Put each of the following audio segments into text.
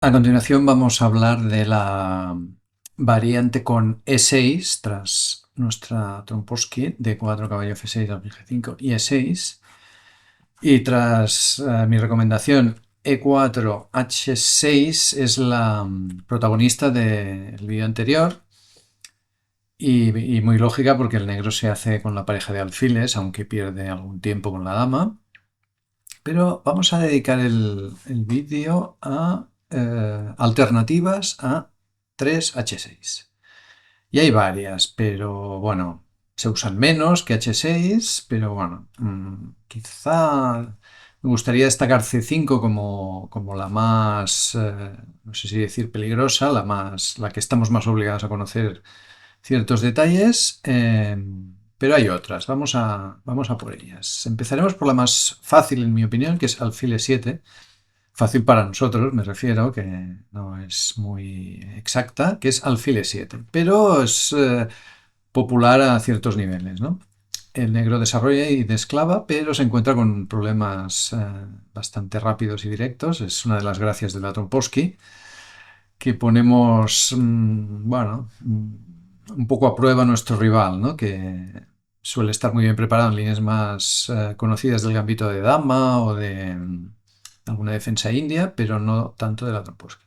A continuación vamos a hablar de la variante con E6 tras nuestra Tromposky de 4 caballo F6 al G5 y E6 y tras mi recomendación E4 H6 es la protagonista del vídeo anterior y muy lógica porque el negro se hace con la pareja de alfiles aunque pierde algún tiempo con la dama. Pero vamos a dedicar el vídeo a alternativas a 3H6. Y hay varias, pero bueno, se usan menos que H6, pero bueno, quizá me gustaría destacar C5 como la más, no sé si decir peligrosa, la que estamos más obligados a conocer ciertos detalles, pero hay otras. Vamos a por ellas. Empezaremos por la más fácil, en mi opinión, que es alfil E7. Fácil para nosotros, me refiero, que no es muy exacta, que es alfil E7, pero es popular a ciertos niveles, ¿no? El negro desarrolla y desclava, pero se encuentra con problemas bastante rápidos y directos. Es una de las gracias de la Tromposky, que ponemos, bueno, un poco a prueba a nuestro rival, ¿no? Que suele estar muy bien preparado en líneas más conocidas del gambito de dama o de alguna defensa india, pero no tanto de la Tromposky.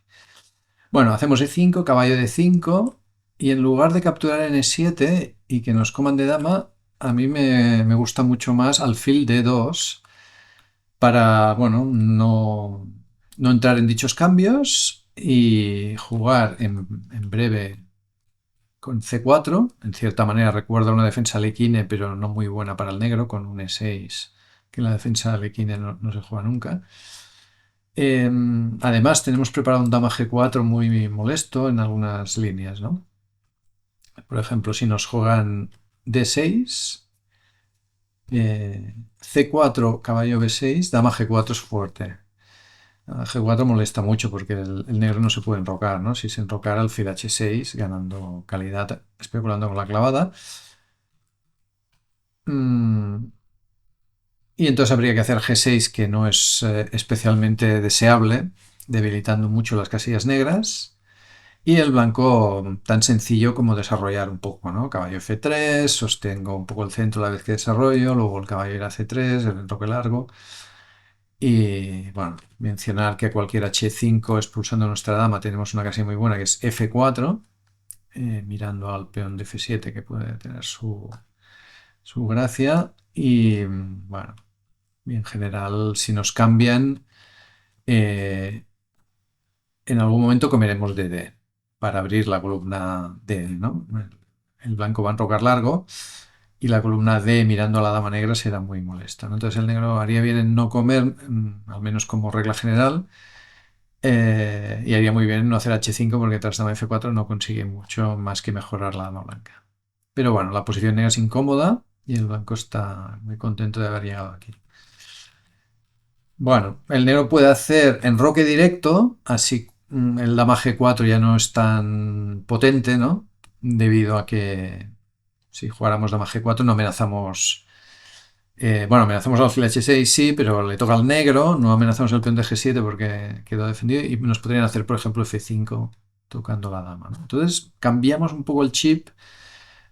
Bueno, hacemos E5, caballo de 5 y en lugar de capturar en E7 y que nos coman de dama, a mí me gusta mucho más alfil D2 para, bueno, no entrar en dichos cambios y jugar en breve con C4. En cierta manera recuerda una defensa lequine, pero no muy buena para el negro, con un E6, que en la defensa lequine no se juega nunca. Además, tenemos preparado un dama G4 muy molesto en algunas líneas, ¿no? Por ejemplo, si nos juegan D6, C4, caballo B6, dama G4 es fuerte. G4 molesta mucho porque el negro no se puede enrocar, ¿no? Si se enrocara alfil H6, ganando calidad, especulando con la clavada. Y entonces habría que hacer G6, que no es especialmente deseable, debilitando mucho las casillas negras. Y el blanco tan sencillo como desarrollar un poco, ¿no? Caballo F3, sostengo un poco el centro a la vez que desarrollo, luego el caballo irá a C3, el enroque largo. Y bueno, mencionar que cualquier H5 expulsando a nuestra dama tenemos una casilla muy buena que es F4, mirando al peón de F7 que puede tener su gracia. Y bueno, en general, si nos cambian, eh, en algún momento comeremos de D para abrir la columna D, ¿no? El blanco va a enrocar largo y la columna D mirando a la dama negra será muy molesta, ¿no? Entonces el negro haría bien en no comer, al menos como regla general, y haría muy bien en no hacer H5 porque tras dama F4 no consigue mucho más que mejorar la dama blanca. Pero bueno, la posición negra es incómoda y el blanco está muy contento de haber llegado aquí. Bueno, el negro puede hacer enroque directo, así el dama G4 ya no es tan potente, ¿no? Debido a que si jugáramos dama G4 no amenazamos. Bueno, amenazamos al alfil H6, sí, pero le toca al negro, no amenazamos el peón de G7 porque quedó defendido y nos podrían hacer, por ejemplo, F5 tocando la dama, ¿no? Entonces cambiamos un poco el chip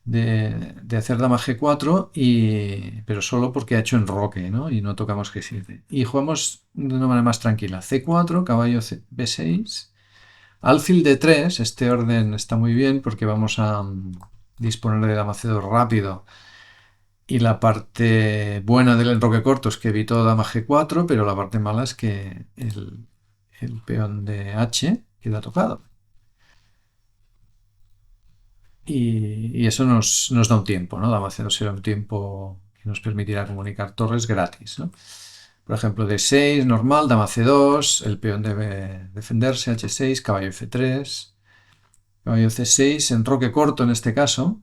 de hacer dama G4, pero solo porque ha hecho enroque, ¿no? Y no tocamos G7. Y jugamos de una manera más tranquila. C4, caballo B6, alfil D3. Este orden está muy bien porque vamos a disponer de dama C2 rápido. Y la parte buena del enroque corto es que evitó dama G4, pero la parte mala es que el peón de H queda tocado. Y eso nos da un tiempo, ¿no? Dama C2 será un tiempo que nos permitirá comunicar torres gratis, ¿no? Por ejemplo, D6 normal, dama C2, el peón debe defenderse, H6, caballo F3, caballo C6, enroque corto en este caso.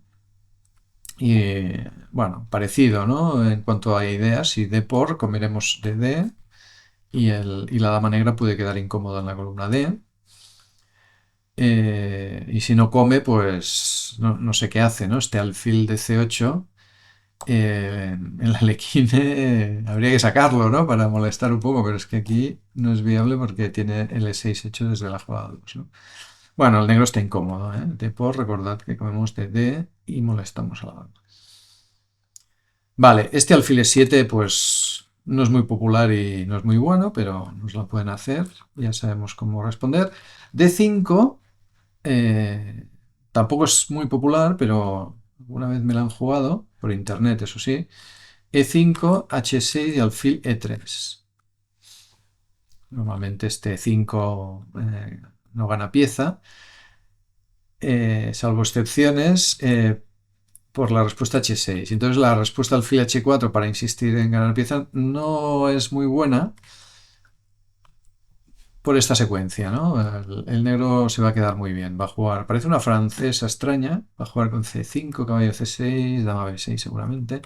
Y bueno, parecido, ¿no? En cuanto a ideas, si D por, comeremos de D y la dama negra puede quedar incómoda en la columna D. Y si no come, pues no sé qué hace, ¿no? Este alfil de C8 El Alekhine habría que sacarlo, ¿no? Para molestar un poco, pero es que aquí no es viable porque tiene el E6 hecho desde la jugada 2, ¿no? Bueno, el negro está incómodo, ¿eh? De por recordad que comemos de D y molestamos a la dama. Vale, este alfil E7 pues no es muy popular y no es muy bueno, pero nos lo pueden hacer, ya sabemos cómo responder. D5 tampoco es muy popular, pero alguna vez me la han jugado, por internet, eso sí. E5, H6 y alfil E3. Normalmente este E5 no gana pieza, salvo excepciones, por la respuesta H6. Entonces la respuesta alfil H4 para insistir en ganar pieza no es muy buena por esta secuencia, ¿no? El negro se va a quedar muy bien. Va a jugar, parece una francesa extraña, va a jugar con C5, caballo C6, dama B6 seguramente.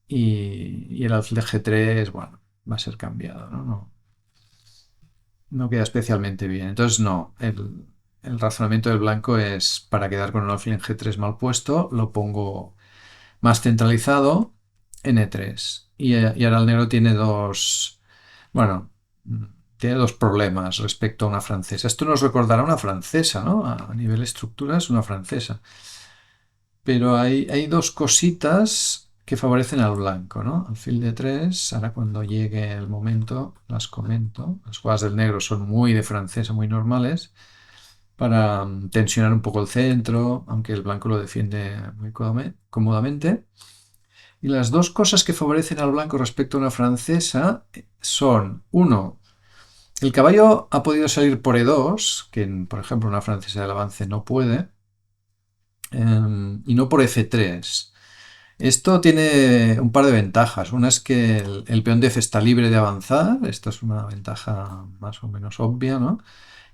Y el alfil de G3, bueno, va a ser cambiado, ¿no? No queda especialmente bien. Entonces, no. El razonamiento del blanco es para quedar con el alfil en G3 mal puesto, lo pongo más centralizado en E3. Y ahora el negro tiene dos. Bueno, tiene dos problemas respecto a una francesa. Esto nos recordará a una francesa, ¿no? A nivel estructura es una francesa. Pero hay dos cositas que favorecen al blanco, ¿no? Alfil de 3, ahora cuando llegue el momento las comento. Las jugadas del negro son muy de francesa, muy normales, para tensionar un poco el centro, aunque el blanco lo defiende muy cómodamente. Y las dos cosas que favorecen al blanco respecto a una francesa son, uno, el caballo ha podido salir por E2, que por ejemplo una francesa del avance no puede, y no por F3. Esto tiene un par de ventajas. Una es que el peón de F está libre de avanzar. Esta es una ventaja más o menos obvia, ¿no?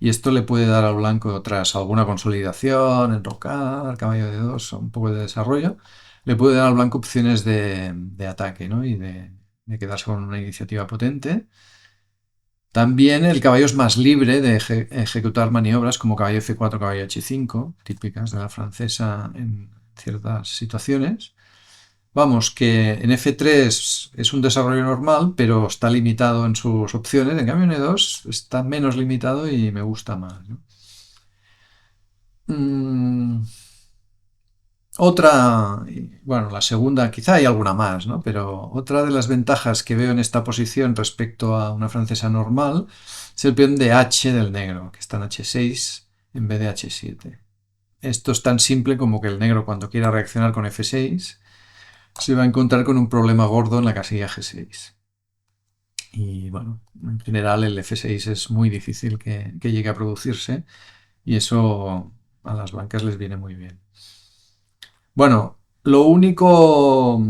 Y esto le puede dar al blanco, tras alguna consolidación, enrocar, caballo de 2, un poco de desarrollo, le puede dar al blanco opciones de ataque, ¿no? Y de quedarse con una iniciativa potente. También el caballo es más libre de ejecutar maniobras como caballo F4, caballo H5, típicas de la francesa en ciertas situaciones. Vamos, que en F3 es un desarrollo normal, pero está limitado en sus opciones. En cambio, en E2 está menos limitado y me gusta más, ¿no? Mm, otra, bueno, la segunda, quizá hay alguna más, ¿no? Pero otra de las ventajas que veo en esta posición respecto a una francesa normal es el peón de H del negro, que está en H6 en vez de H7. Esto es tan simple como que el negro, cuando quiera reaccionar con F6, se va a encontrar con un problema gordo en la casilla G6. Y bueno, en general el F6 es muy difícil que llegue a producirse y eso a las blancas les viene muy bien. Bueno, lo único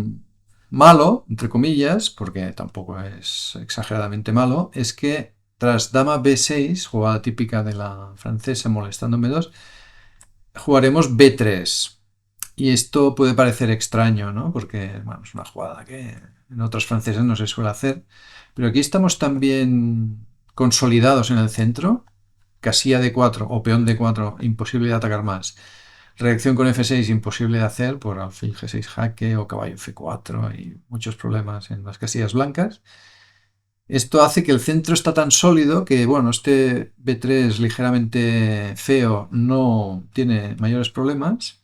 malo, entre comillas, porque tampoco es exageradamente malo, es que tras dama B6, jugada típica de la francesa molestando en B2, jugaremos B3. Y esto puede parecer extraño, ¿no? Porque, bueno, es una jugada que en otras francesas no se suele hacer. Pero aquí estamos también consolidados en el centro. Casilla D4 o peón D4, imposible de atacar más. Reacción con F6, imposible de hacer por alfil G6 jaque o caballo F4. Hay muchos problemas en las casillas blancas. Esto hace que el centro está tan sólido que, bueno, este B3 ligeramente feo no tiene mayores problemas,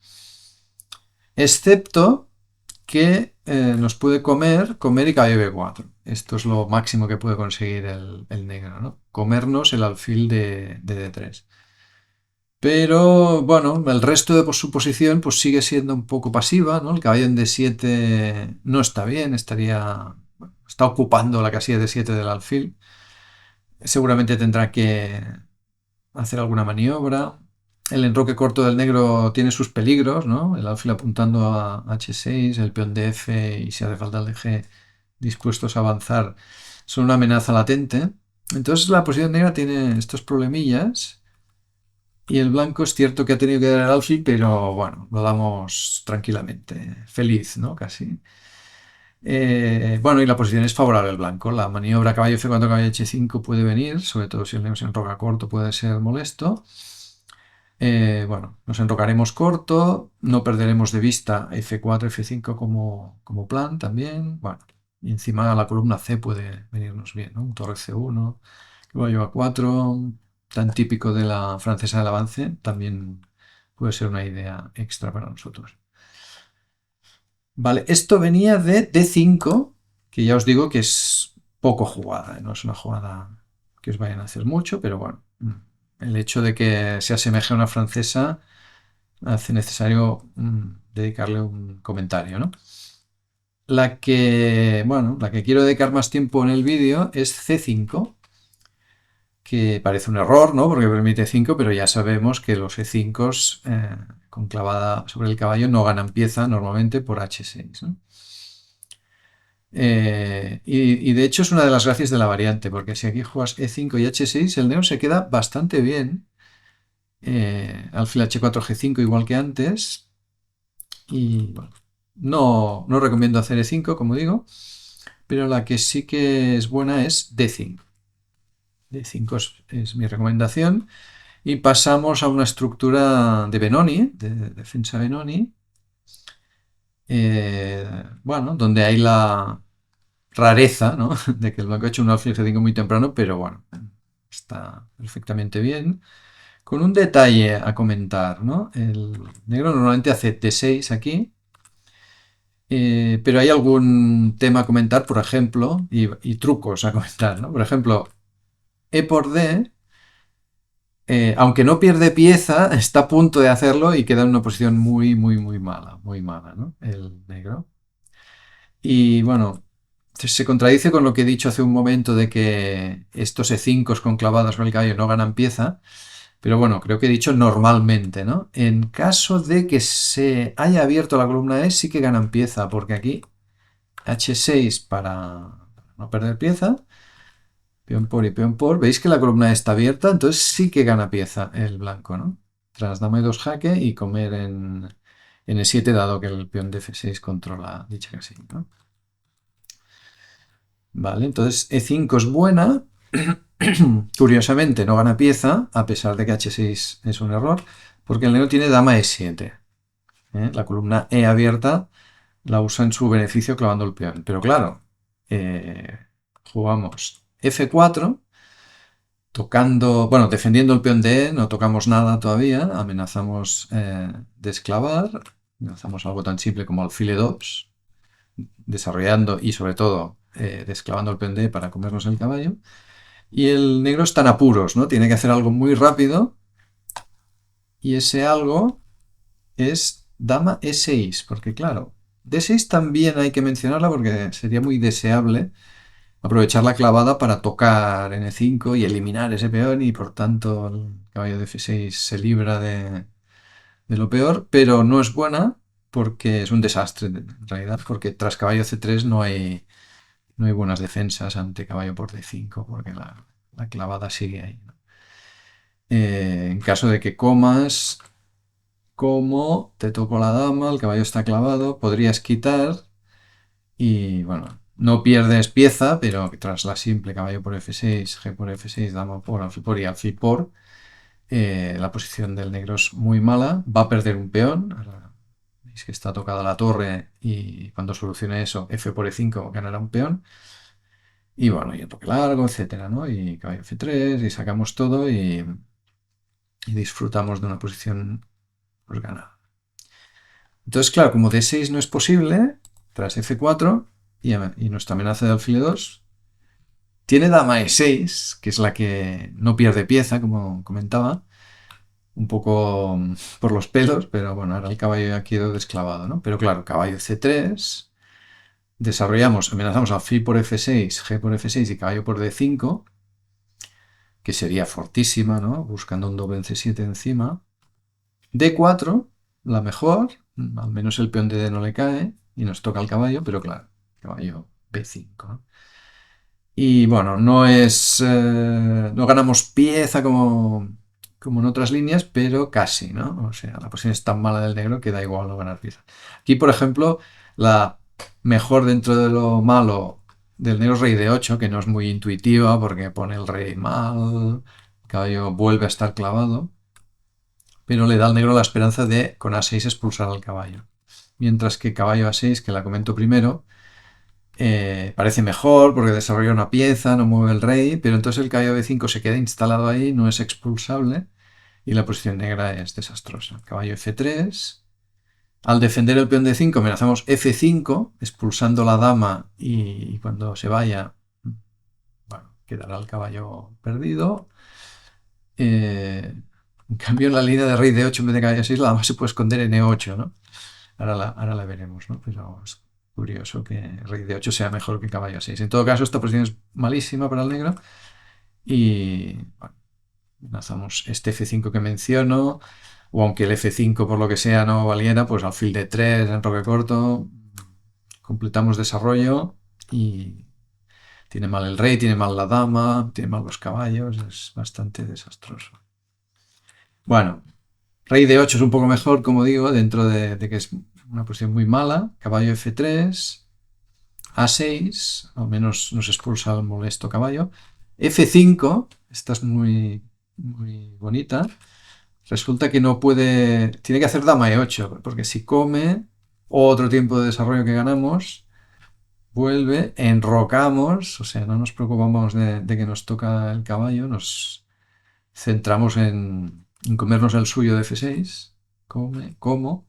excepto que nos puede comer y caballo B4. Esto es lo máximo que puede conseguir el negro, ¿no? Comernos el alfil de D3. Pero bueno, el resto de su posición pues sigue siendo un poco pasiva, ¿no? El caballo en D7 no está bien, está ocupando la casilla D7 del alfil. Seguramente tendrá que hacer alguna maniobra. El enroque corto del negro tiene sus peligros, ¿no? El alfil apuntando a H6, el peón de F y si hace falta el de G dispuestos a avanzar son una amenaza latente. Entonces la posición negra tiene estos problemillas y el blanco es cierto que ha tenido que dar el alfil, pero bueno, lo damos tranquilamente, feliz, ¿no? Casi. Bueno, y la posición es favorable al blanco. La maniobra caballo F4, caballo H5 puede venir, sobre todo si el negro se enroca corto puede ser molesto. Bueno, nos enrocaremos corto, no perderemos de vista F4, F5 como plan también. Bueno, y encima la columna C puede venirnos bien, ¿no? Un torre C1, caballo A4, tan típico de la francesa del avance, también puede ser una idea extra para nosotros. Vale, esto venía de D5, que ya os digo que es poco jugada, no es una jugada que os vayan a hacer mucho, pero bueno, el hecho de que se asemeje a una francesa hace necesario dedicarle un comentario, ¿no? Bueno, la que quiero dedicar más tiempo en el vídeo es C5, que parece un error, ¿no? Porque permite 5, pero ya sabemos que los E5 con clavada sobre el caballo no ganan pieza normalmente por H6, ¿no? Y de hecho es una de las gracias de la variante, porque si aquí juegas E5 y H6, el negro se queda bastante bien. Alfil H4, G5 igual que antes. Y bueno, no recomiendo hacer E5, como digo, pero la que sí que es buena es D5. D5 es mi recomendación. Y pasamos a una estructura de Benoni, de defensa Benoni, bueno, donde hay la rareza, ¿no? De que el blanco ha hecho un alfil G5 muy temprano, pero bueno, está perfectamente bien. Con un detalle a comentar, ¿no? El negro normalmente hace D6 aquí, pero hay algún tema a comentar, por ejemplo, y trucos a comentar, ¿no? Por ejemplo, E por D, aunque no pierde pieza, está a punto de hacerlo y queda en una posición muy mala, ¿no? El negro. Y bueno, se contradice con lo que he dicho hace un momento de que estos E5 con clavadas sobre el caballo no ganan pieza, pero bueno, creo que he dicho normalmente, ¿no? En caso de que se haya abierto la columna E, sí que ganan pieza, porque aquí H6 para no perder pieza, peón por y peón por. ¿Veis que la columna E está abierta? Entonces sí que gana pieza el blanco, ¿no? Tras dama e 2 jaque y comer en E7, dado que el peón de F6 controla dicha casilla, ¿no? Vale, entonces E5 es buena. Curiosamente no gana pieza, a pesar de que H6 es un error, porque el negro tiene dama E7. La columna E abierta la usa en su beneficio clavando el peón. Pero claro, jugamos F4, tocando, bueno, defendiendo el peón de E, no tocamos nada todavía, amenazamos desclavar, amenazamos algo tan simple como alfil E2, desarrollando y sobre todo desclavando el peón de E para comernos el caballo. Y el negro está en apuros, ¿no? Tiene que hacer algo muy rápido. Y ese algo es dama E6, porque claro, D6 también hay que mencionarla porque sería muy deseable aprovechar la clavada para tocar en E5 y eliminar ese peón y por tanto el caballo de F6 se libra de lo peor, pero no es buena porque es un desastre en realidad, porque tras caballo C3 no hay buenas defensas ante caballo por D5 porque la clavada sigue ahí, ¿no? En caso de que comas, como te toco la dama, el caballo está clavado, podrías quitar y bueno, no pierdes pieza, pero tras la simple caballo por F6, G por F6, dama por, alfil por y alfil por, la posición del negro es muy mala, va a perder un peón. Ahora veis que está tocada la torre y cuando solucione eso, F por E5 ganará un peón. Y bueno, y el toque largo, etcétera, ¿no? Y caballo F3 y sacamos todo y disfrutamos de una posición pues, ganada. Entonces, claro, como D6 no es posible, tras F4 y nuestra amenaza de alfil 2, tiene dama E6, que es la que no pierde pieza, como comentaba, un poco por los pelos, pero bueno, ahora el caballo ya quedó desclavado, ¿no? Pero claro, caballo C3, desarrollamos, amenazamos alfil por F6, G por F6 y caballo por D5, que sería fortísima, ¿no? Buscando un doble en C7 encima. D4, la mejor, al menos el peón de D no le cae y nos toca el caballo, pero claro, caballo B5, ¿no? Y bueno, no ganamos pieza como en otras líneas, pero casi, ¿no? O sea, la posición es tan mala del negro que da igual no ganar pieza. Aquí, por ejemplo, la mejor dentro de lo malo del negro es rey de 8, que no es muy intuitiva porque pone el rey mal, el caballo vuelve a estar clavado. pero le da al negro la esperanza de con A6 expulsar al caballo. Mientras que caballo A6, que la comento primero, parece mejor porque desarrolla una pieza, no mueve el rey, pero entonces el caballo B5 se queda instalado ahí, no es expulsable y la posición negra es desastrosa. Caballo F3. Al defender el peón D5 amenazamos F5, expulsando la dama y cuando se vaya, bueno, quedará el caballo perdido. En cambio, en la línea de rey D8 en vez de caballo 6, la dama se puede esconder en E8, ¿no? Ahora la veremos, ¿no? Pero es curioso que rey D8 sea mejor que caballo 6. En todo caso, esta posición es malísima para el negro. Y bueno, lanzamos este F5 que menciono, o aunque el F5 por lo que sea no valiera, pues alfil D3 en roque corto, completamos desarrollo y tiene mal el rey, tiene mal la dama, tiene mal los caballos, es bastante desastroso. Bueno, rey de 8 es un poco mejor, como digo, dentro de que es una posición muy mala. Caballo F3, A6, al menos nos expulsa el molesto caballo. F5, esta es muy, muy bonita. Resulta que no puede, tiene que hacer dama E8, porque si come, otro tiempo de desarrollo que ganamos, vuelve, enrocamos, o sea, no nos preocupamos de que nos toca el caballo, nos centramos en comernos el suyo de F6, como,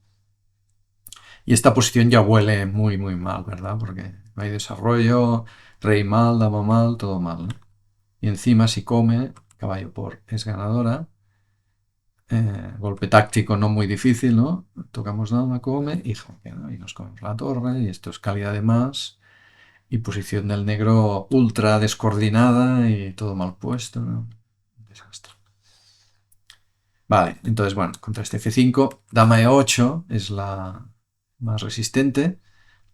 y esta posición ya huele muy, muy mal, ¿verdad? Porque no hay desarrollo, rey mal, dama mal, todo mal, ¿no? Y encima si come, caballo por es ganadora, golpe táctico no muy difícil, ¿no? Tocamos dama, come y jaque, ¿no? Y nos comemos la torre y esto es calidad de más y posición del negro ultra descoordinada y todo mal puesto, ¿no? Desastre. Vale, entonces, bueno, contra este F5, dama E8 es la más resistente,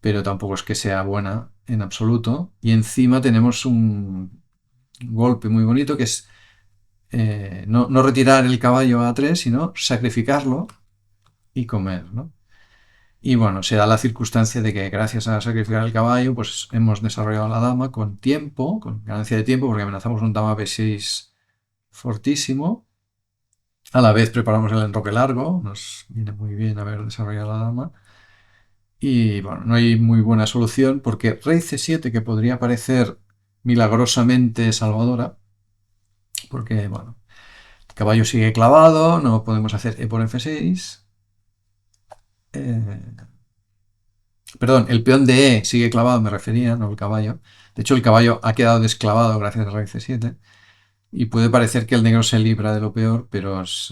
pero tampoco es que sea buena en absoluto. Y encima tenemos un golpe muy bonito que es no retirar el caballo a A3, sino sacrificarlo y comer, ¿no? Y bueno, se da la circunstancia de que gracias a sacrificar el caballo, pues hemos desarrollado a la dama con tiempo, con ganancia de tiempo, porque amenazamos un dama B6 fortísimo. A la vez preparamos el enroque largo, nos viene muy bien haber desarrollado la dama. Y bueno, no hay muy buena solución porque rey C7, que podría parecer milagrosamente salvadora, porque bueno, el caballo sigue clavado, no podemos hacer E por F6. Perdón, el peón de E sigue clavado, me refería, no el caballo. De hecho, el caballo ha quedado desclavado gracias a rey C7. Y puede parecer que el negro se libra de lo peor, pero es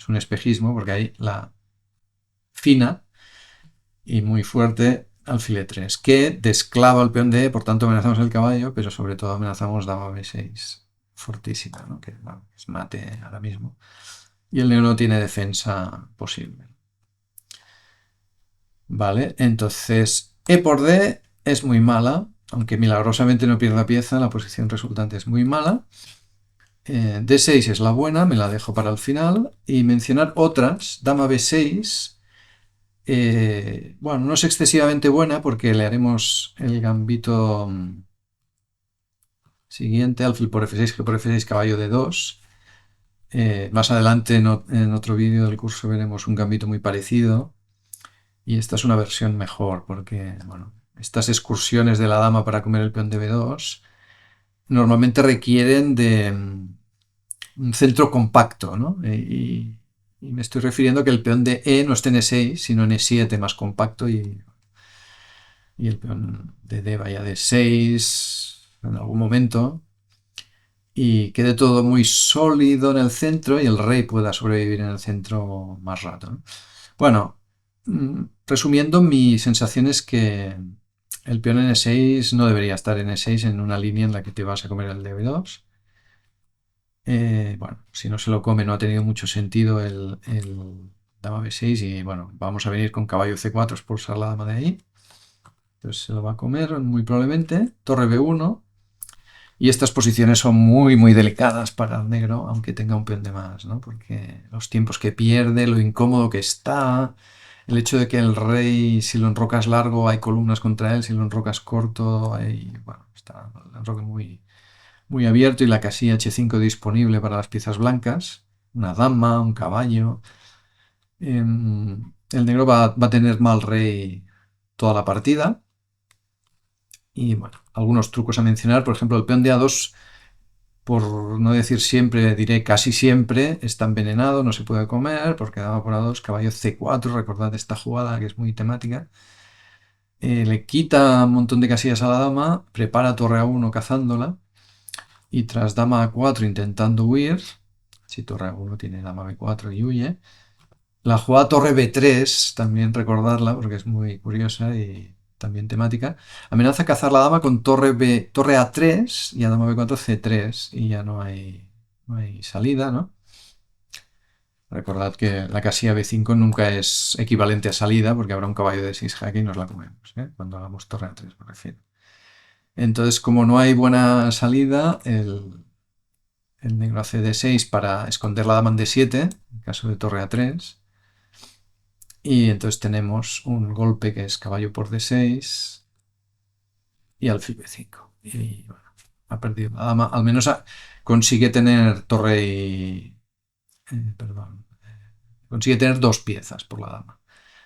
un espejismo porque hay la fina y muy fuerte alfil E3, que desclava el peón de E, por tanto amenazamos el caballo, pero sobre todo amenazamos dama B6, fortísima, ¿no? Que bueno, es mate ahora mismo. Y el negro no tiene defensa posible. Vale, entonces E por D es muy mala, aunque milagrosamente no pierda pieza, la posición resultante es muy mala. D6 es la buena, me la dejo para el final. Y mencionar otras, dama B6, bueno, no es excesivamente buena porque le haremos el gambito siguiente, alfil por F6, que por F6, caballo de 2. Más adelante en otro vídeo del curso veremos un gambito muy parecido y esta es una versión mejor porque, bueno, estas excursiones de la dama para comer el peón de B2 normalmente requieren de un centro compacto, ¿no? Y me estoy refiriendo a que el peón de E no esté en E6, sino en E7 más compacto y el peón de D vaya de 6 en algún momento y quede todo muy sólido en el centro y el rey pueda sobrevivir en el centro más rato, ¿no? Bueno, resumiendo, mi sensación es que el peón en E6 no debería estar en E6 en una línea en la que te vas a comer el DB2. Bueno, si no se lo come no ha tenido mucho sentido el dama B6 y bueno, vamos a venir con caballo C4, expulsar la dama de ahí. Entonces se lo va a comer muy probablemente. Torre B1. Y estas posiciones son muy, muy delicadas para el negro, aunque tenga un peón de más, ¿no? Porque los tiempos que pierde, lo incómodo que está, el hecho de que el rey, si lo enrocas largo, hay columnas contra él, si lo enrocas corto, bueno, está el enroque muy, muy abierto y la casilla H5 disponible para las piezas blancas, una dama, un caballo. El negro va a tener mal rey toda la partida. Y bueno, algunos trucos a mencionar, por ejemplo, el peón de A2, por no decir siempre, diré casi siempre, está envenenado, no se puede comer, porque dama por A2, caballo C4, recordad esta jugada que es muy temática. Le quita un montón de casillas a la dama, prepara torre A1 cazándola, y tras dama A4 intentando huir, si torre A1 tiene dama B4 y huye. La jugada torre B3, también recordarla porque es muy curiosa y también temática. Amenaza cazar la dama con torre A3 y a dama B4 C3 y ya no hay salida, ¿no? Recordad que la casilla B5 nunca es equivalente a salida porque habrá un caballo de 6 jaque y nos la comemos, ¿eh? Cuando hagamos torre A3, me refiero. Entonces, como no hay buena salida, el negro hace D6 para esconder la dama en D7, en caso de torre A3. Y entonces tenemos un golpe que es caballo por D6 y alfil B5. Y bueno, ha perdido la dama. Al menos consigue tener torre y... perdón. Consigue tener dos piezas por la dama.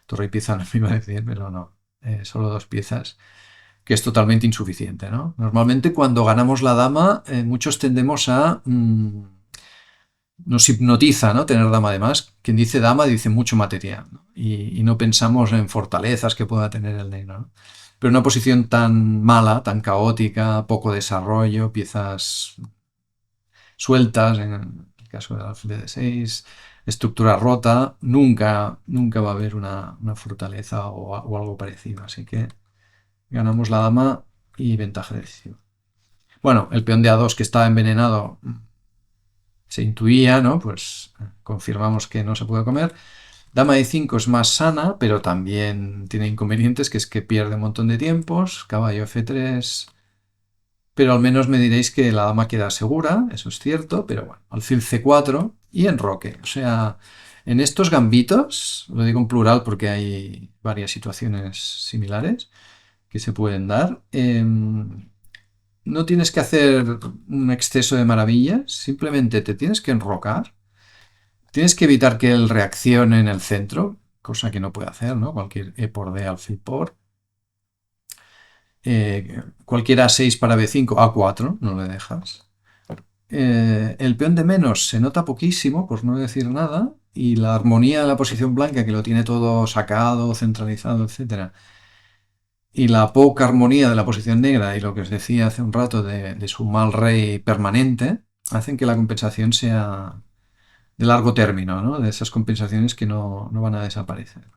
Torre y pieza no me iba a decir, pero no. Solo dos piezas, que es totalmente insuficiente, ¿no? Normalmente cuando ganamos la dama, muchos tendemos a... nos hipnotiza, ¿no? Tener dama de más. Quien dice dama dice mucho material, ¿no? Y no pensamos en fortalezas que pueda tener el negro, ¿no? Pero una posición tan mala, tan caótica, poco desarrollo, piezas sueltas, en el caso del alfil de 6, estructura rota, nunca va a haber una fortaleza o algo parecido. Así que ganamos la dama y ventaja decisiva. Bueno, el peón de A2 que estaba envenenado se intuía, ¿no? Pues confirmamos que no se puede comer. Dama de 5 es más sana, pero también tiene inconvenientes, que es que pierde un montón de tiempos. Caballo F3. Pero al menos me diréis que la dama queda segura, eso es cierto, pero bueno, alfil C4 y enroque. O sea, en estos gambitos, lo digo en plural porque hay varias situaciones similares que se pueden dar. No tienes que hacer un exceso de maravillas, simplemente te tienes que enrocar. Tienes que evitar que él reaccione en el centro, cosa que no puede hacer, ¿no? Cualquier E por D, alfil por. Cualquier A6 para B5, A4, no le dejas. El peón de menos se nota poquísimo, por no decir nada, y la armonía de la posición blanca, que lo tiene todo sacado, centralizado, etc. Y la poca armonía de la posición negra y lo que os decía hace un rato de su mal rey permanente, hacen que la compensación sea de largo término, ¿no? De esas compensaciones que no van a desaparecer.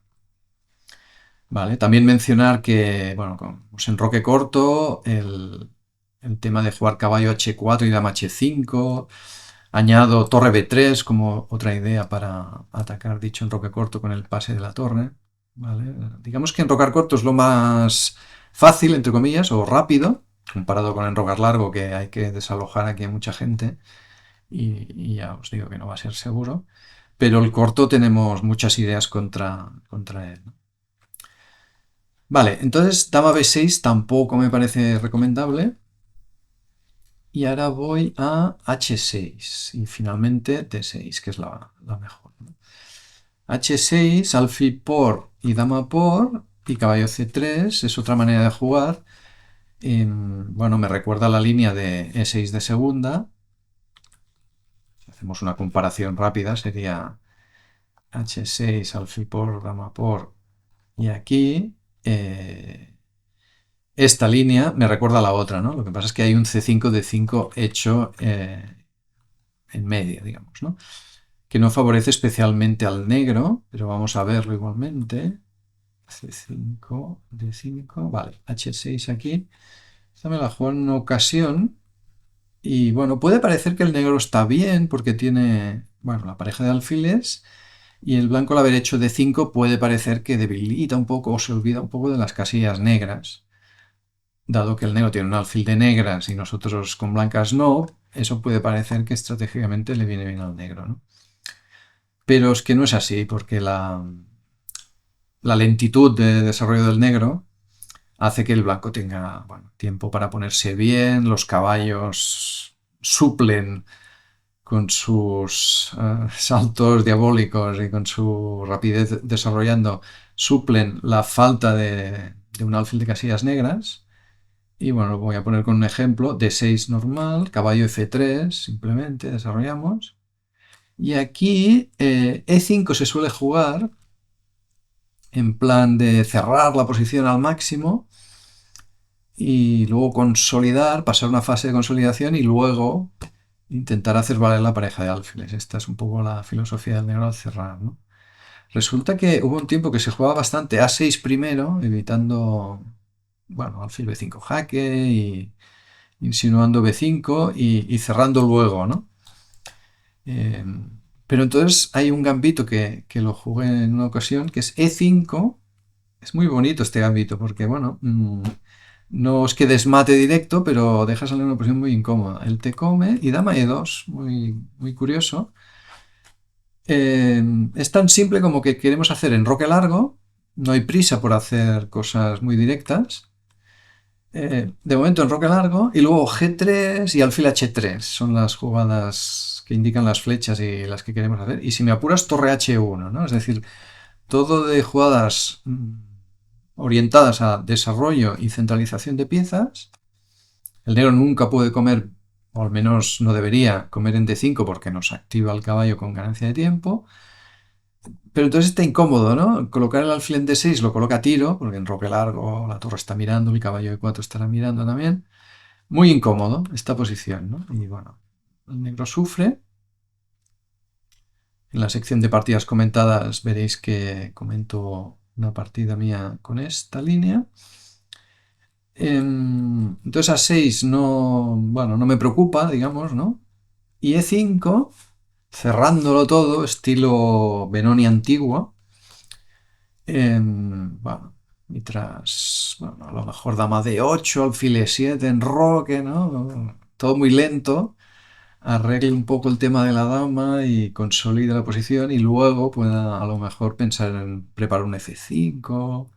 Vale, también mencionar que, bueno, con enroque corto, el tema de jugar caballo H4 y dama H5, añado torre B3 como otra idea para atacar dicho enroque corto con el pase de la torre. ¿Vale? Digamos que enrocar corto es lo más fácil, entre comillas, o rápido, comparado con enrocar largo, que hay que desalojar aquí a mucha gente, y ya os digo que no va a ser seguro. Pero el corto tenemos muchas ideas contra él, ¿no? Vale, entonces dama B6 tampoco me parece recomendable. Y ahora voy a H6 y finalmente D6, que es la mejor, ¿no? H6, alfil por y dama por y caballo C3 es otra manera de jugar. Bueno, me recuerda la línea de E6 de segunda. Si hacemos una comparación rápida, sería H6, alfil por, dama por y aquí. Esta línea me recuerda a la otra, ¿no? Lo que pasa es que hay un C5 D5 hecho en medio, digamos, ¿no? Que no favorece especialmente al negro, pero vamos a verlo igualmente. C5, D5, vale, H6 aquí. Esta me la juego en una ocasión y bueno, puede parecer que el negro está bien porque tiene, bueno, la pareja de alfiles y el blanco al haber hecho D5 puede parecer que debilita un poco o se olvida un poco de las casillas negras. Dado que el negro tiene un alfil de negras y nosotros con blancas no, eso puede parecer que estratégicamente le viene bien al negro, ¿no? Pero es que no es así, porque la lentitud de desarrollo del negro hace que el blanco tenga, bueno, tiempo para ponerse bien, los caballos suplen con sus saltos diabólicos y con su rapidez desarrollando, suplen la falta de un alfil de casillas negras. Y bueno, lo voy a poner con un ejemplo: D6 normal, caballo F3, simplemente desarrollamos. Y aquí E5 se suele jugar en plan de cerrar la posición al máximo y luego consolidar, pasar una fase de consolidación y luego intentar hacer valer la pareja de alfiles. Esta es un poco la filosofía del negro al cerrar, ¿no? Resulta que hubo un tiempo que se jugaba bastante A6 primero, evitando, bueno, alfil B5 jaque y insinuando B5 y cerrando luego, ¿no? Eh, pero entonces hay un gambito que lo jugué en una ocasión, que es E5. Es muy bonito este gambito porque, bueno, no es que desmate directo, pero deja salir una posición muy incómoda. Él te come y dama E2, muy, muy curioso. Es tan simple como que queremos hacer enroque largo, no hay prisa por hacer cosas muy directas. De momento enroque largo y luego G3 y alfil H3 son las jugadas que indican las flechas y las que queremos hacer. Y si me apuras, torre H1, ¿no? Es decir, todo de jugadas orientadas a desarrollo y centralización de piezas. El negro nunca puede comer, o al menos no debería comer en D5 porque nos activa el caballo con ganancia de tiempo. Pero entonces está incómodo, ¿no? Colocar el alfil en D6 lo coloca a tiro, porque en roque largo la torre está mirando, el caballo de 4 estará mirando también. Muy incómodo esta posición, ¿no? Y bueno, el negro sufre. En la sección de partidas comentadas veréis que comento una partida mía con esta línea. Entonces a 6 no, bueno, no me preocupa, digamos, ¿no? Y E5, cerrándolo todo, estilo Benoni antiguo. Bueno, y tras, bueno, a lo mejor dama D8, alfil E7, enroque, ¿no? Todo muy lento. Arregle un poco el tema de la dama y consolide la posición y luego pueda a lo mejor pensar en preparar un F5.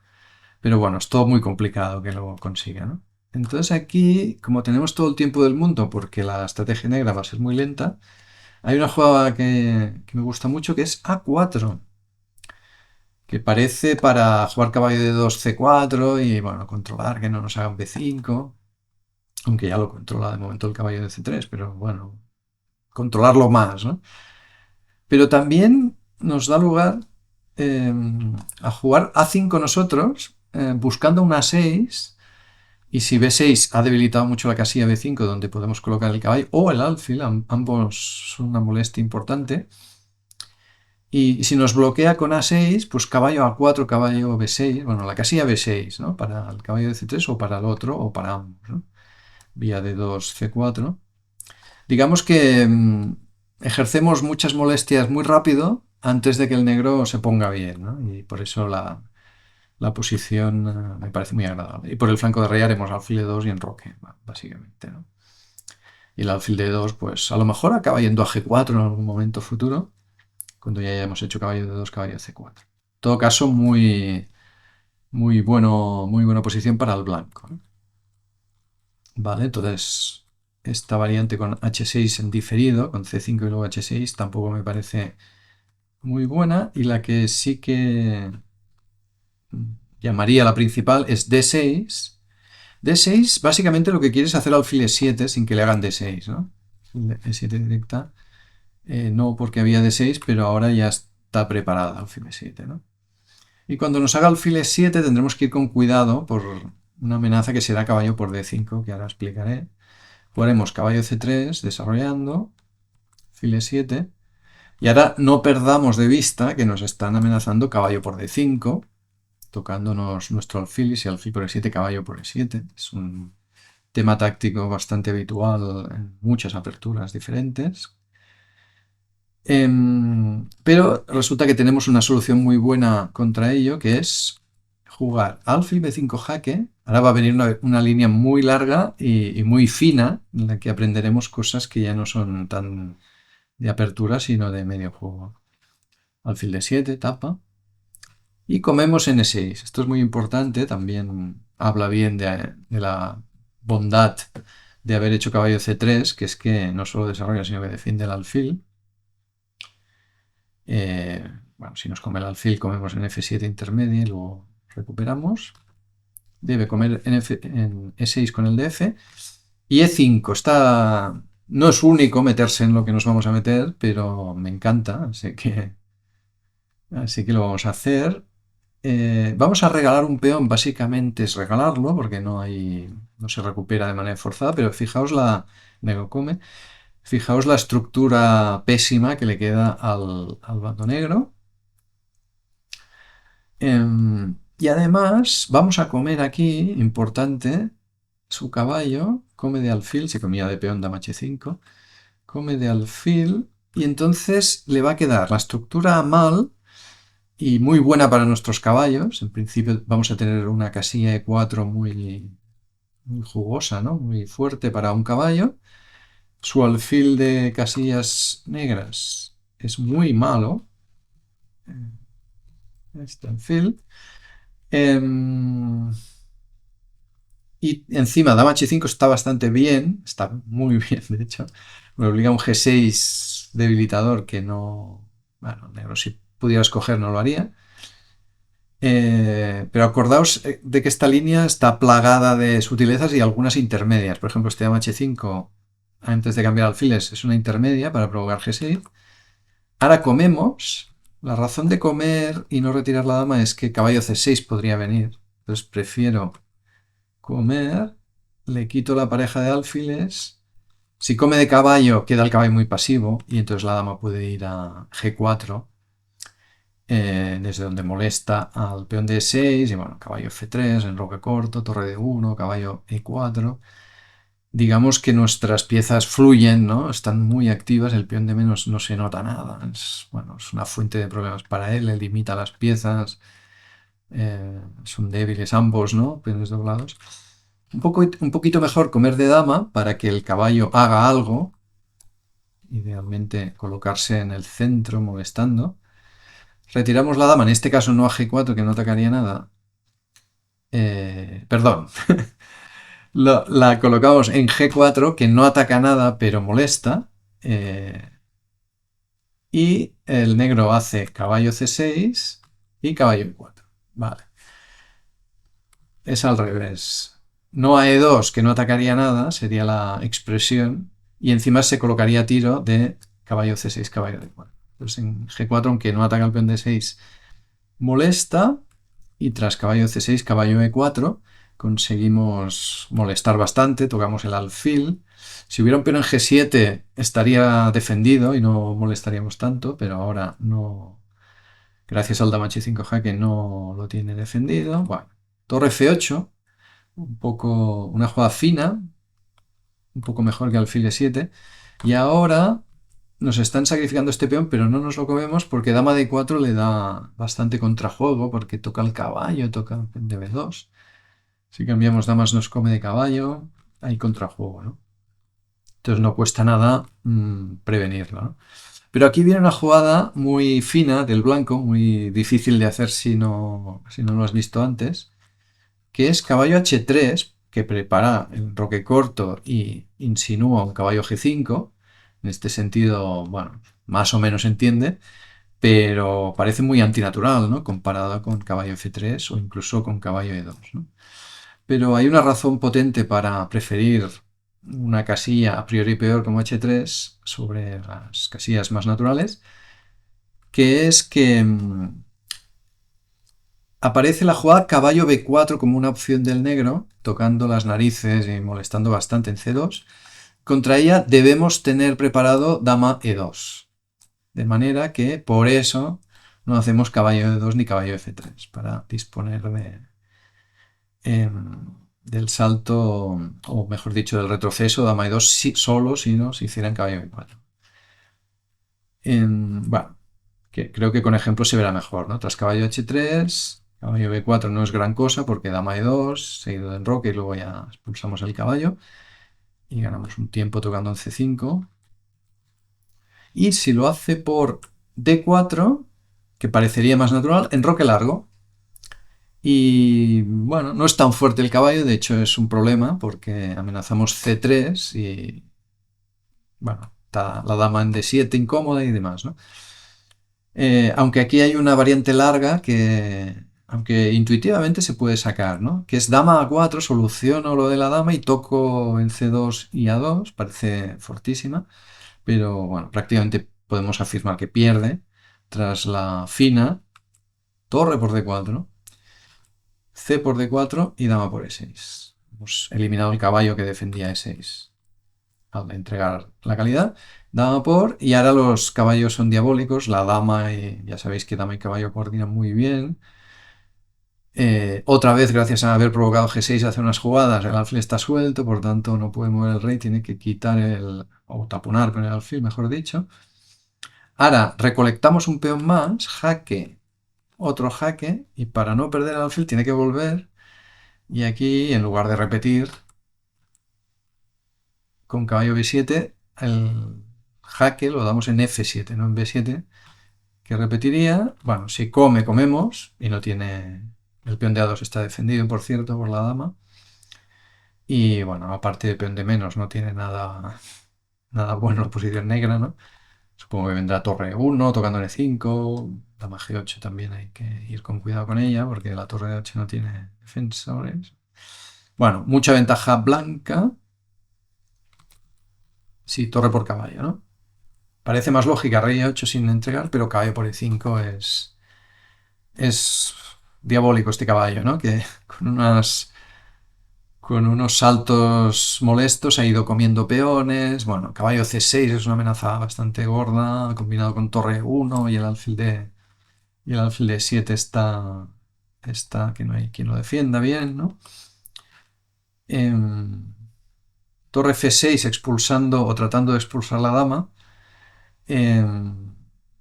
Pero bueno, es todo muy complicado que lo consiga, ¿no? Entonces aquí, como tenemos todo el tiempo del mundo, porque la estrategia negra va a ser muy lenta, hay una jugada que me gusta mucho que es A4, que parece para jugar caballo de 2 C4 y bueno, controlar que no nos hagan B5, aunque ya lo controla de momento el caballo de C3, pero bueno, controlarlo más, ¿no? Pero también nos da lugar a jugar A5 nosotros, buscando una 6. Y si B6 ha debilitado mucho la casilla B5, donde podemos colocar el caballo, o el alfil, ambos son una molestia importante. Y si nos bloquea con A6, pues caballo A4, caballo B6, bueno, la casilla B6, ¿no? Para el caballo de C3 o para el otro, o para ambos, ¿no? Vía D2, C4. Digamos que ejercemos muchas molestias muy rápido antes de que el negro se ponga bien, ¿no? Y por eso la posición me parece muy agradable. Y por el flanco de rey haremos alfil de 2 y enroque, básicamente, ¿no? Y el alfil de 2, pues a lo mejor acaba yendo a G4 en algún momento futuro, cuando ya hayamos hecho caballo de 2, caballo de C4. En todo caso, muy, muy buena posición para el blanco, ¿no? Vale, entonces esta variante con H6 en diferido, con C5 y luego H6, tampoco me parece muy buena. Y la que sí que llamaría la principal es D6. D6 básicamente lo que quiere es hacer alfil E7 sin que le hagan D6, ¿no? E7 directa, no porque había D6, pero ahora ya está preparada alfil E7, ¿no? Y cuando nos haga alfil E7 tendremos que ir con cuidado por una amenaza que será caballo por D5, que ahora explicaré. Jugaremos caballo C3 desarrollando, alfil E7, y ahora no perdamos de vista que nos están amenazando caballo por D5, tocándonos nuestro alfil, y si alfil por E7, caballo por E7. Es un tema táctico bastante habitual en muchas aperturas diferentes. Pero resulta que tenemos una solución muy buena contra ello, que es jugar alfil B5 jaque. Ahora va a venir una línea muy larga y muy fina, en la que aprenderemos cosas que ya no son tan de apertura, sino de medio juego. Alfil D7, tapa. Y comemos N6. Esto es muy importante, también habla bien de la bondad de haber hecho caballo C3, que es que no solo desarrolla, sino que defiende el alfil. Bueno, si nos come el alfil, comemos en F7 intermedia y luego recuperamos. Debe comer en E6 con el DF. Y E5 está... No es único meterse en lo que nos vamos a meter, pero me encanta, así que lo vamos a hacer. Vamos a regalar un peón, básicamente es regalarlo, porque no se recupera de manera forzada, pero fijaos negro come, fijaos la estructura pésima que le queda al bando negro. Y además vamos a comer aquí, importante, su caballo, come de alfil, se comía de peón dama h5, come de alfil, y entonces le va a quedar la estructura mal y muy buena para nuestros caballos. En principio vamos a tener una casilla E4 muy jugosa, ¿no? Muy fuerte para un caballo. Su alfil de casillas negras es muy malo. Este alfil. Y encima dama h5 está bastante bien, está muy bien, de hecho. Me obliga a un g6 debilitador que no... Bueno, negro si pudiera escoger no lo haría. Pero acordaos de que esta línea está plagada de sutilezas y algunas intermedias. Por ejemplo, este dama h5, antes de cambiar alfiles, es una intermedia para provocar g6. Ahora comemos. La razón de comer y no retirar la dama es que caballo c6 podría venir. Entonces prefiero comer, le quito la pareja de alfiles. Si come de caballo, queda el caballo muy pasivo y entonces la dama puede ir a g4. Desde donde molesta al peón de E6 y bueno, caballo F3, enroque corto, torre de 1, caballo E4. Digamos que nuestras piezas fluyen, ¿no? Están muy activas, el peón de menos no se nota nada. Bueno, es una fuente de problemas para él, él limita las piezas, son débiles ambos, ¿no? Peones doblados. Un poquito mejor comer de dama para que el caballo haga algo, idealmente colocarse en el centro molestando. Retiramos la dama, en este caso no a G4, que no atacaría nada. Perdón. La colocamos en G4, que no ataca nada, pero molesta. Y el negro hace caballo C6 y caballo E4. Vale. Es al revés. No a E2, que no atacaría nada, sería la expresión. Y encima se colocaría tiro de caballo C6, caballo D4. Entonces en G4, aunque no ataca el peón D6, molesta. Y tras caballo C6, caballo E4, conseguimos molestar bastante, tocamos el alfil. Si hubiera un peón en G7 estaría defendido y no molestaríamos tanto, pero ahora no, gracias al dama H5 jaque no lo tiene defendido. Bueno, torre F8, una jugada fina, un poco mejor que alfil E7. Y ahora nos están sacrificando este peón, pero no nos lo comemos porque dama D4 le da bastante contrajuego, porque toca el caballo, toca el peón de B2. Si cambiamos damas nos come de caballo, hay contrajuego, ¿no? Entonces no cuesta nada prevenirlo, ¿no? Pero aquí viene una jugada muy fina del blanco, muy difícil de hacer si no lo has visto antes, que es caballo H3, que prepara el enroque corto y insinúa un caballo G5. En este sentido, bueno, más o menos entiende, pero parece muy antinatural, ¿no? Comparado con caballo F3 o incluso con caballo E2, ¿no? Pero hay una razón potente para preferir una casilla a priori peor como H3 sobre las casillas más naturales, que es que aparece la jugada caballo B4 como una opción del negro, tocando las narices y molestando bastante en C2. Contra ella debemos tener preparado dama E2. De manera que por eso no hacemos caballo E2 ni caballo F3, para disponer del salto, o mejor dicho, del retroceso, dama E2 solo si no se hiciera en caballo B4. Bueno, creo que con ejemplo se verá mejor, ¿no? Tras caballo H3, caballo B4 no es gran cosa porque dama E2, seguido de enroque y luego ya expulsamos el caballo y ganamos un tiempo tocando en C5. Y si lo hace por D4, que parecería más natural, enroque largo. Y bueno, no es tan fuerte el caballo, de hecho es un problema porque amenazamos C3 y bueno, está la dama en D7 incómoda y demás, ¿no? Aunque aquí hay una variante larga que, aunque intuitivamente se puede sacar, ¿no? Que es dama A4, soluciono lo de la dama y toco en C2 y A2, parece fortísima, pero bueno, prácticamente podemos afirmar que pierde tras la fina, torre por D4, C por D4 y dama por E6. Hemos eliminado el caballo que defendía E6 al entregar la calidad. Dama por, y ahora los caballos son diabólicos. La dama, ya sabéis que dama y caballo coordinan muy bien. Otra vez, gracias a haber provocado G6 hace unas jugadas, el alfil está suelto, por tanto no puede mover el rey, tiene que quitar o taponar con el alfil, mejor dicho. Ahora recolectamos un peón más, jaque, otro jaque, y para no perder el alfil tiene que volver. Y aquí, en lugar de repetir con caballo B7, el jaque lo damos en F7, no en B7, que repetiría. Bueno, si come, comemos, y no tiene. El peón de A2 está defendido, por cierto, por la dama. Y bueno, aparte de peón de menos, no tiene nada bueno la posición negra, ¿no? Supongo que vendrá torre 1, tocando N5, dama G8 también hay que ir con cuidado con ella, porque la torre de 8 no tiene defensores. Bueno, mucha ventaja blanca. Sí, torre por caballo, ¿no? Parece más lógica rey E8 sin entregar, pero caballo por E5 es diabólico este caballo, ¿no? Que con unos saltos molestos ha ido comiendo peones. Bueno, caballo C6 es una amenaza bastante gorda, combinado con torre 1 y el alfil de 7 está que no hay quien lo defienda bien, ¿no? Torre F6 expulsando o tratando de expulsar la dama.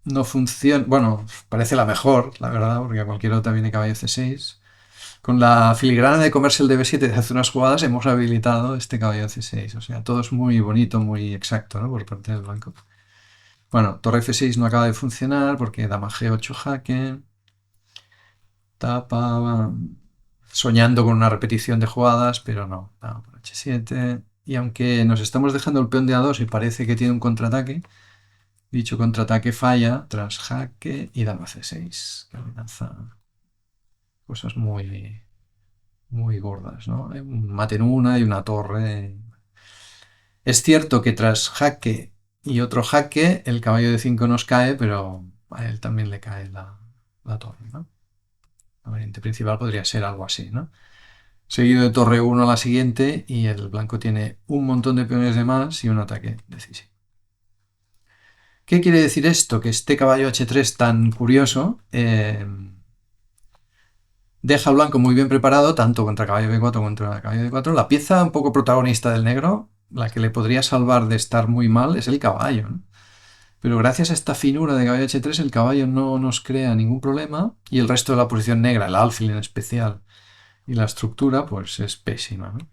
No funciona, bueno, parece la mejor, la verdad, porque a cualquier otra viene caballo C6. Con la filigrana de comerse el DB7 de hace unas jugadas hemos habilitado este caballo C6. O sea, todo es muy bonito, muy exacto, ¿no? Por parte del blanco. Bueno, torre F6 no acaba de funcionar porque dama G8 jaque. Tapa, soñando con una repetición de jugadas, pero no. Dama por H7. Y aunque nos estamos dejando el peón de A2 y parece que tiene un contraataque, dicho contraataque falla tras jaque y dama C6, que amenaza cosas muy, muy gordas, ¿no? Un mate en una y una torre. Es cierto que tras jaque y otro jaque, el caballo de 5 nos cae, pero a él también le cae la torre, ¿no? La variante principal podría ser algo así, ¿no? Seguido de torre 1 a la siguiente y el blanco tiene un montón de peones de más y un ataque decisivo. ¿Qué quiere decir esto? Que este caballo H3 tan curioso deja al blanco muy bien preparado, tanto contra caballo B4 como contra caballo D4. La pieza un poco protagonista del negro, la que le podría salvar de estar muy mal, es el caballo, ¿no? Pero gracias a esta finura de caballo H3, el caballo no nos crea ningún problema y el resto de la posición negra, el alfil en especial, y la estructura, pues es pésima, ¿no?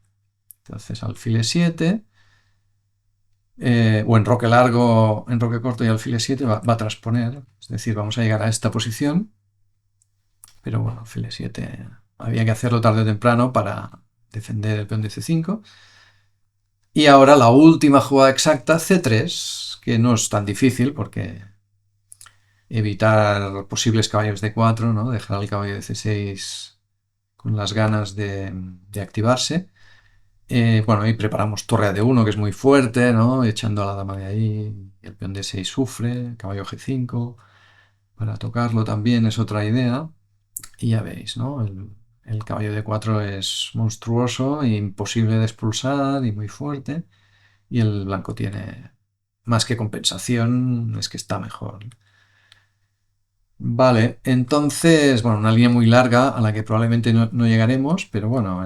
Entonces, alfil E7, o enroque largo, enroque corto y alfil E7 va a transponer, es decir, vamos a llegar a esta posición, pero bueno, alfil E7 había que hacerlo tarde o temprano para defender el peón de C5. Y ahora la última jugada exacta, C3, que no es tan difícil porque evitar posibles caballos de 4, ¿no? Dejar al caballo de C6 con las ganas de activarse. Bueno, ahí preparamos torre a D1, que es muy fuerte, ¿no? Echando a la dama de ahí, el peón de 6 sufre, caballo G5, para tocarlo también es otra idea. Y ya veis, ¿no? El caballo de 4 es monstruoso, e imposible de expulsar y muy fuerte. Y el blanco tiene más que compensación, es que está mejor. Vale, entonces, bueno, una línea muy larga a la que probablemente no llegaremos, pero bueno,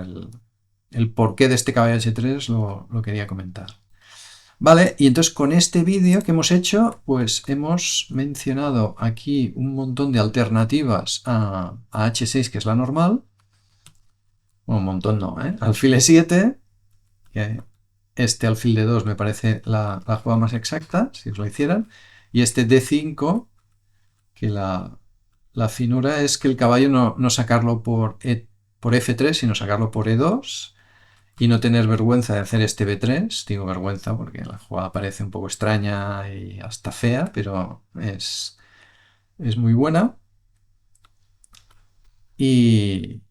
el porqué de este caballo H3 lo quería comentar. Vale, y entonces con este vídeo que hemos hecho, pues hemos mencionado aquí un montón de alternativas a H6, que es la normal. Bueno, un montón no, ¿eh? Alfil E7, que este alfil de 2 me parece la jugada más exacta, si os lo hicieran. Y este D5, que la La finura es que el caballo no sacarlo por F3, sino sacarlo por E2 y no tener vergüenza de hacer este B3. Digo vergüenza porque la jugada parece un poco extraña y hasta fea, pero es muy buena. Y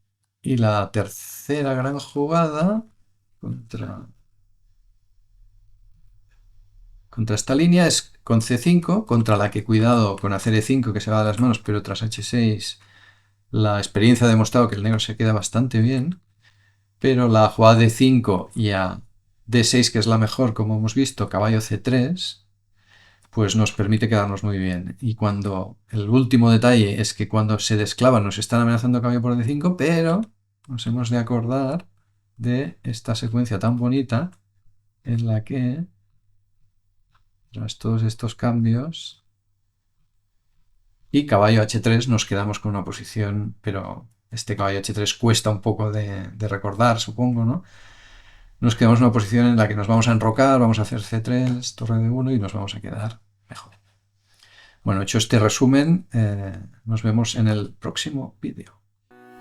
la tercera gran jugada contra esta línea es con C5, contra la que cuidado con hacer E5 que se va de las manos, pero tras H6 la experiencia ha demostrado que el negro se queda bastante bien, pero la jugada de 5 y a D6, que es la mejor, como hemos visto, caballo C3, pues nos permite quedarnos muy bien. Y cuando el último detalle es que cuando se desclava nos están amenazando caballo por D5, pero nos hemos de acordar de esta secuencia tan bonita en la que, tras todos estos cambios, y caballo H3 nos quedamos con una posición, pero este caballo H3 cuesta un poco de recordar, supongo, ¿no? Nos quedamos en una posición en la que nos vamos a enrocar, vamos a hacer C3, torre de 1 y nos vamos a quedar mejor. Bueno, hecho este resumen, nos vemos en el próximo vídeo.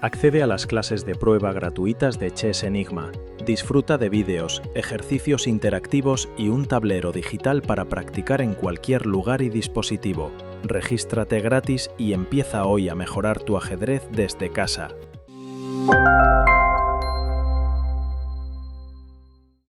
Accede a las clases de prueba gratuitas de Chess Enigma. Disfruta de vídeos, ejercicios interactivos y un tablero digital para practicar en cualquier lugar y dispositivo. Regístrate gratis y empieza hoy a mejorar tu ajedrez desde casa.